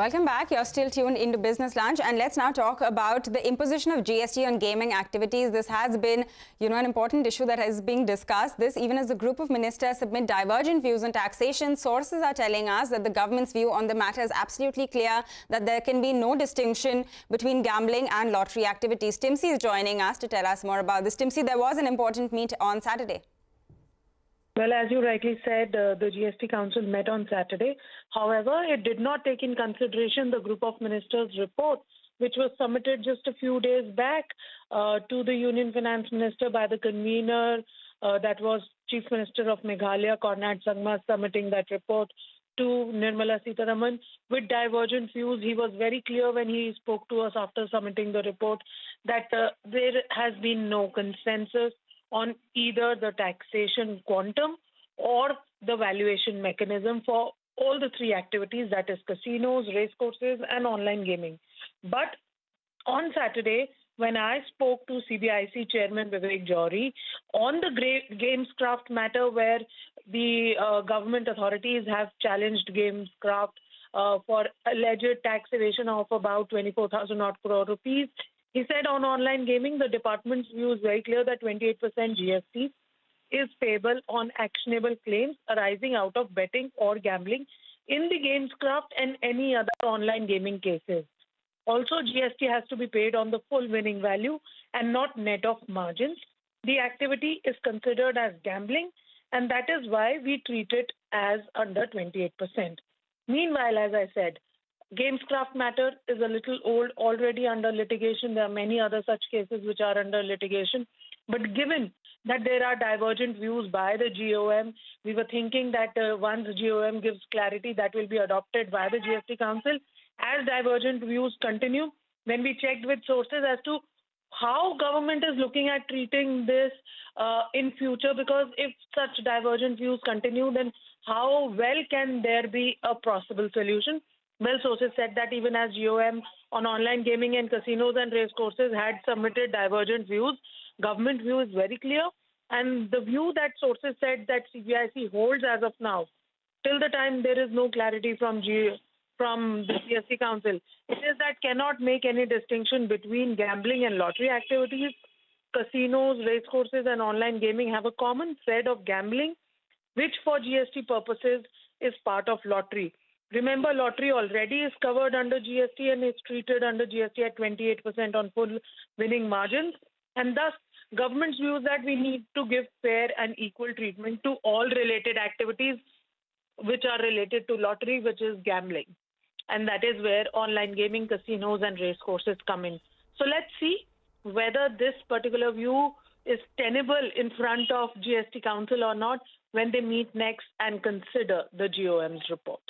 Welcome back. You're still tuned into Business Lunch, and let's now talk about the imposition of GST on gaming activities. This has been, an important issue that is being discussed. This even as a group of ministers submit divergent views on taxation. Sources are telling us that the government's view on the matter is absolutely clear, that there can be no distinction between gambling and lottery activities. Timsy is joining us to tell us more about this. Timsy, there was an important meet on Saturday. Well, as you rightly said, the GST Council met on Saturday. However, it did not take in consideration the group of ministers' report, which was submitted just a few days back to the Union Finance Minister by the convener, that was Chief Minister of Meghalaya, Conrad Sangma, submitting that report to Nirmala Sitharaman with divergent views. He was very clear when he spoke to us after submitting the report that there has been no consensus on either the taxation quantum or the valuation mechanism for all the three activities, that is casinos, race courses and online gaming. But on Saturday, when I spoke to CBIC Chairman Vivek Johri on the GamesCraft matter, where the government authorities have challenged GamesCraft for alleged tax evasion of about 24,000 crore rupees, he said on online gaming, the department's view is very clear that 28% GST is payable on actionable claims arising out of betting or gambling in the GamesCraft and any other online gaming cases. Also, GST has to be paid on the full winning value and not net of margins. The activity is considered as gambling, and that is why we treat it as under 28%. Meanwhile, as I said, GamesCraft matter is a little old, already under litigation. There are many other such cases which are under litigation. But given that there are divergent views by the GoM, we were thinking that once GoM gives clarity, that will be adopted by the GST Council. As divergent views continue, when we checked with sources as to how government is looking at treating this in future, because if such divergent views continue, then how well can there be a possible solution? Well, sources said that even as GoM on online gaming and casinos and race courses had submitted divergent views, government view is very clear. And the view that sources said that CBIC holds as of now, till the time there is no clarity from the GST Council, it is that cannot make any distinction between gambling and lottery activities. Casinos, race courses and online gaming have a common thread of gambling, which for GST purposes is part of lottery. Remember, lottery already is covered under GST and is treated under GST at 28% on full winning margins. And thus, government's view is that we need to give fair and equal treatment to all related activities which are related to lottery, which is gambling. And that is where online gaming, casinos and race courses come in. So let's see whether this particular view is tenable in front of GST Council or not when they meet next and consider the GoM's report.